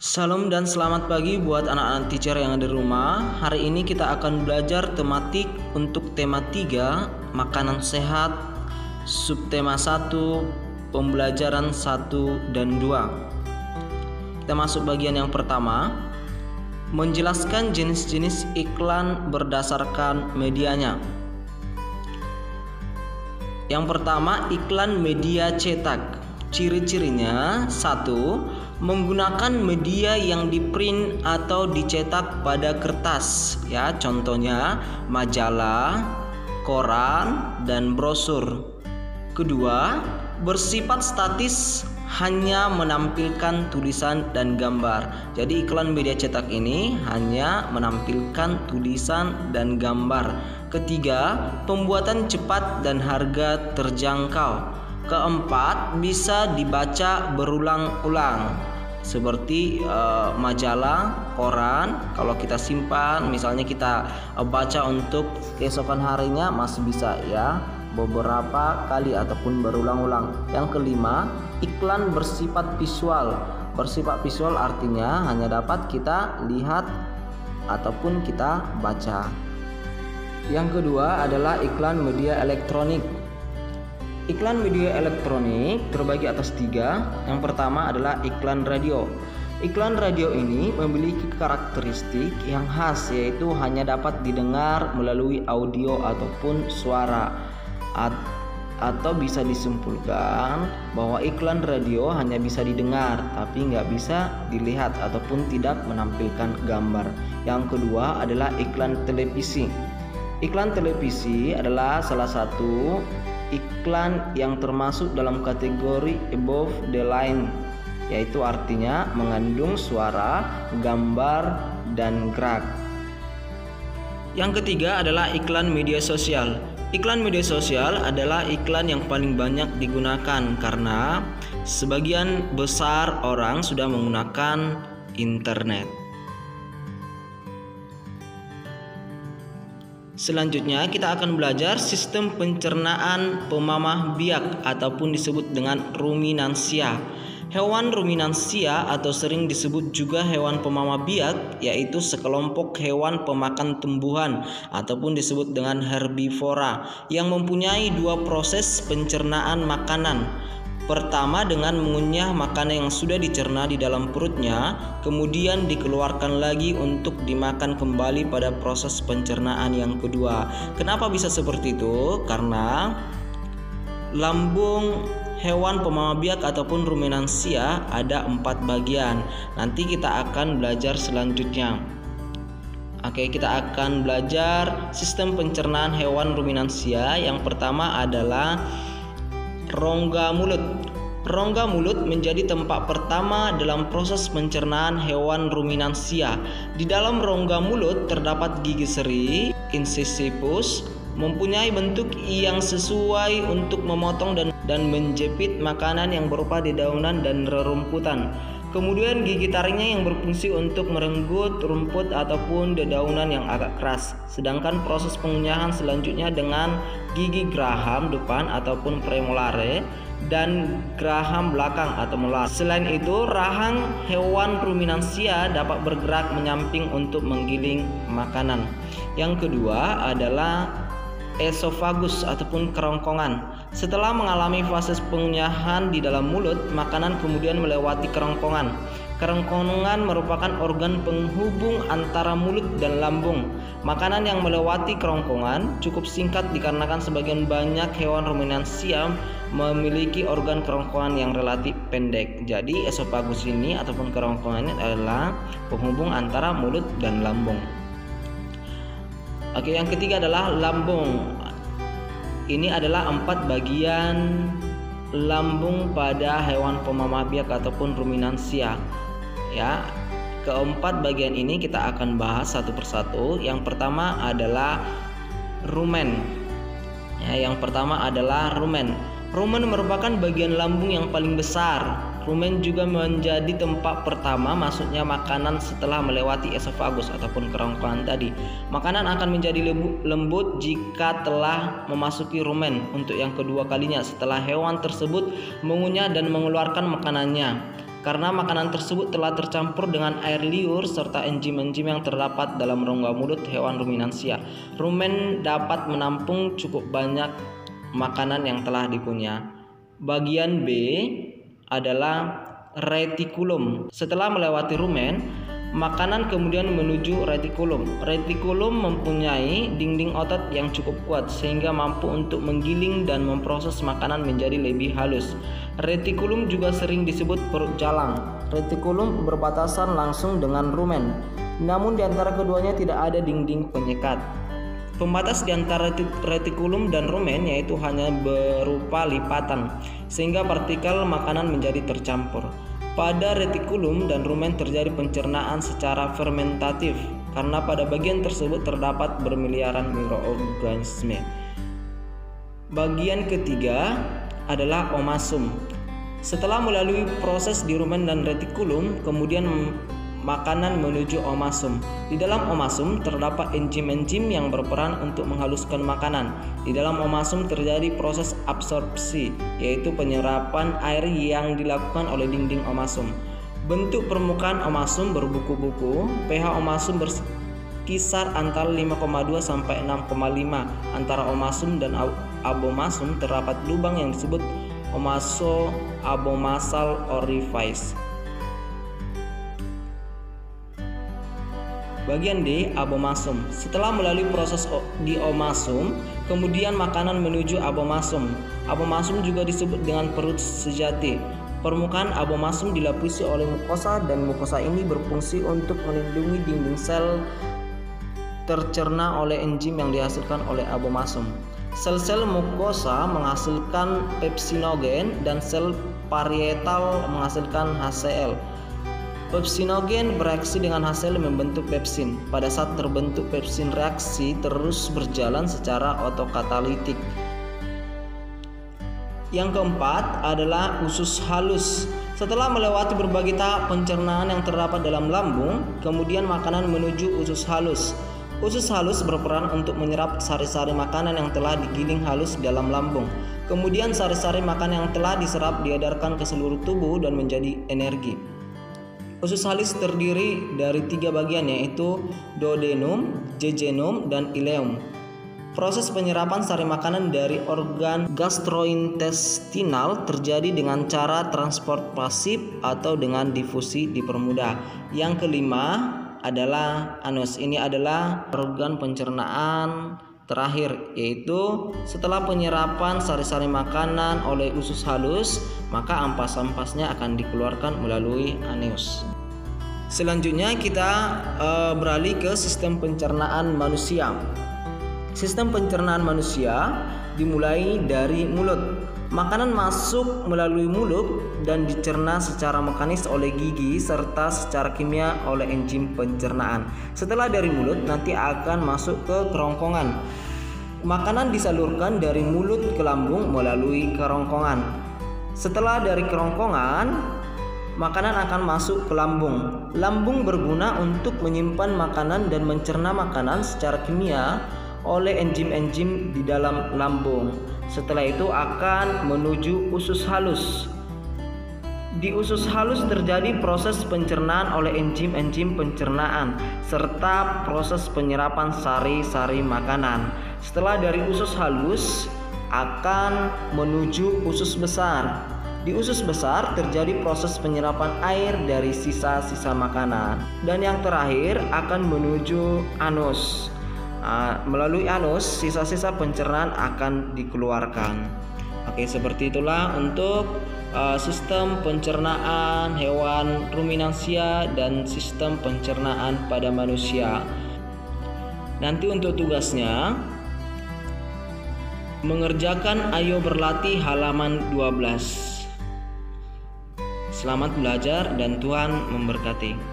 Salam dan selamat pagi buat anak-anak teacher yang ada di rumah. Hari ini kita akan belajar tematik untuk tema 3, makanan sehat, subtema 1, pembelajaran 1 dan 2. Kita masuk bagian yang pertama, menjelaskan jenis-jenis iklan berdasarkan medianya. Yang pertama, iklan media cetak. Ciri-cirinya: 1. Menggunakan media yang diprint atau dicetak pada kertas, ya, contohnya majalah, koran, dan brosur. Kedua, bersifat statis, hanya menampilkan tulisan dan gambar. Jadi iklan media cetak ini hanya menampilkan tulisan dan gambar. Ketiga, pembuatan cepat dan harga terjangkau. Keempat, bisa dibaca berulang-ulang seperti majalah, koran. Kalau kita simpan, misalnya kita baca untuk keesokan harinya, masih bisa, ya, beberapa kali ataupun berulang-ulang. Yang kelima, iklan bersifat visual. Bersifat visual artinya hanya dapat kita lihat ataupun kita baca. Yang kedua adalah iklan media elektronik. Iklan media elektronik terbagi atas 3. Yang pertama adalah iklan radio. Iklan radio ini memiliki karakteristik yang khas, yaitu hanya dapat didengar melalui audio ataupun suara. Atau bisa disimpulkan bahwa iklan radio hanya bisa didengar tapi nggak bisa dilihat ataupun tidak menampilkan gambar. Yang kedua adalah iklan televisi. Iklan televisi adalah salah satu iklan yang termasuk dalam kategori above the line, yaitu artinya mengandung suara, gambar, dan gerak. Yang ketiga adalah iklan media sosial. Iklan media sosial adalah iklan yang paling banyak digunakan karena sebagian besar orang sudah menggunakan internet. Selanjutnya kita akan belajar sistem pencernaan pemamah biak ataupun disebut dengan ruminansia. Hewan ruminansia atau sering disebut juga hewan pemamah biak, yaitu sekelompok hewan pemakan tumbuhan ataupun disebut dengan herbivora yang mempunyai 2 proses pencernaan makanan. Pertama dengan mengunyah makanan yang sudah dicerna di dalam perutnya, kemudian dikeluarkan lagi untuk dimakan kembali pada proses pencernaan yang kedua. Kenapa bisa seperti itu? Karena lambung hewan pemamah biak ataupun ruminansia ada 4 bagian. Nanti kita akan belajar selanjutnya. Oke, kita akan belajar sistem pencernaan hewan ruminansia. Yang pertama adalah rongga mulut. Rongga mulut menjadi tempat pertama dalam proses pencernaan hewan ruminansia. Di dalam rongga mulut terdapat gigi seri, incisivus, mempunyai bentuk yang sesuai untuk memotong dan menjepit makanan yang berupa dedaunan dan rerumputan. Kemudian gigi taringnya yang berfungsi untuk merenggut rumput ataupun dedaunan yang agak keras. Sedangkan proses pengunyahan selanjutnya dengan gigi geraham depan ataupun premolare dan geraham belakang atau molar. Selain itu, rahang hewan ruminansia dapat bergerak menyamping untuk menggiling makanan. Yang kedua adalah esofagus ataupun kerongkongan. Setelah mengalami fase pengunyahan di dalam mulut, makanan kemudian melewati kerongkongan. Kerongkongan merupakan organ penghubung antara mulut dan lambung. Makanan yang melewati kerongkongan cukup singkat dikarenakan sebagian banyak hewan ruminansia memiliki organ kerongkongan yang relatif pendek. Jadi esofagus ini ataupun kerongkongan ini adalah penghubung antara mulut dan lambung. Oke, yang ketiga adalah lambung. Ini adalah 4 bagian lambung pada hewan pemamah biak ataupun ruminansia. Ya, keempat bagian ini kita akan bahas satu persatu. Yang pertama adalah rumen. Ya, yang pertama adalah rumen. Rumen merupakan bagian lambung yang paling besar. Rumen juga menjadi tempat pertama masuknya makanan setelah melewati esofagus ataupun kerongkongan tadi. Makanan akan menjadi lembut jika telah memasuki rumen untuk yang kedua kalinya setelah hewan tersebut mengunyah dan mengeluarkan makanannya. karena makanan tersebut telah tercampur dengan air liur serta enzim-enzim yang terdapat dalam rongga mulut hewan ruminansia. Rumen dapat menampung cukup banyak makanan yang telah dikunyah. Bagian B adalah retikulum. Setelah melewati rumen, makanan kemudian menuju retikulum. Retikulum mempunyai dinding otot yang cukup kuat sehingga mampu untuk menggiling dan memproses makanan menjadi lebih halus. Retikulum juga sering disebut perut jalang. Retikulum berbatasan langsung dengan rumen, namun di antara keduanya tidak ada dinding penyekat. Pembatas di antara retikulum dan rumen yaitu hanya berupa lipatan, sehingga partikel makanan menjadi tercampur. Pada retikulum dan rumen terjadi pencernaan secara fermentatif, karena pada bagian tersebut terdapat bermiliaran mikroorganisme. Bagian ketiga adalah omasum. Setelah melalui proses di rumen dan retikulum, kemudian makanan menuju omasum. Di dalam omasum terdapat enzim-enzim yang berperan untuk menghaluskan makanan. Di dalam omasum terjadi proses absorpsi, yaitu penyerapan air yang dilakukan oleh dinding omasum. Bentuk permukaan omasum berbuku-buku. pH omasum berkisar antara 5,2 sampai 6,5. Antara omasum dan abomasum terdapat lubang yang disebut omaso-abomasal orifice. Bagian D, abomasum. Setelah melalui proses di omasum, kemudian makanan menuju abomasum. Abomasum juga disebut dengan perut sejati. Permukaan abomasum dilapisi oleh mukosa dan mukosa ini berfungsi untuk melindungi dinding sel tercerna oleh enzim yang dihasilkan oleh abomasum. Sel-sel mukosa menghasilkan pepsinogen dan sel parietal menghasilkan HCl. Pepsinogen bereaksi dengan HCl membentuk pepsin. Pada saat terbentuk pepsin, reaksi terus berjalan secara otokatalitik. Yang keempat adalah usus halus. Setelah melewati berbagai tahap pencernaan yang terdapat dalam lambung, kemudian makanan menuju usus halus. Usus halus berperan untuk menyerap sari-sari makanan yang telah digiling halus dalam lambung. Kemudian sari-sari makanan yang telah diserap diedarkan ke seluruh tubuh dan menjadi energi. Usus halus terdiri dari 3 bagian, yaitu duodenum, jejunum, dan ileum. Proses penyerapan sari makanan dari organ gastrointestinal terjadi dengan cara transport pasif atau dengan difusi dipermudah. Yang kelima adalah anus. Ini adalah organ pencernaan terakhir, yaitu setelah penyerapan sari-sari makanan oleh usus halus, maka ampas-ampasnya akan dikeluarkan melalui anus. Selanjutnya kita beralih ke sistem pencernaan manusia. Sistem pencernaan manusia dimulai dari mulut. Makanan masuk melalui mulut dan dicerna secara mekanis oleh gigi serta secara kimia oleh enzim pencernaan. Setelah dari mulut nanti akan masuk ke kerongkongan. Makanan disalurkan dari mulut ke lambung melalui kerongkongan. Setelah dari kerongkongan, makanan akan masuk ke lambung. Lambung berguna untuk menyimpan makanan dan mencerna makanan secara kimia oleh enzim-enzim di dalam lambung. Setelah itu akan menuju usus halus. Di usus halus terjadi proses pencernaan oleh enzim-enzim pencernaan serta proses penyerapan sari-sari makanan. Setelah dari usus halus akan menuju usus besar. Di usus besar terjadi proses penyerapan air dari sisa-sisa makanan. Dan yang terakhir akan menuju anus. Melalui anus sisa-sisa pencernaan akan dikeluarkan. Oke, seperti itulah untuk sistem pencernaan hewan ruminansia dan sistem pencernaan pada manusia. Nanti untuk tugasnya mengerjakan Ayo Berlatih halaman 12. Selamat belajar dan Tuhan memberkati.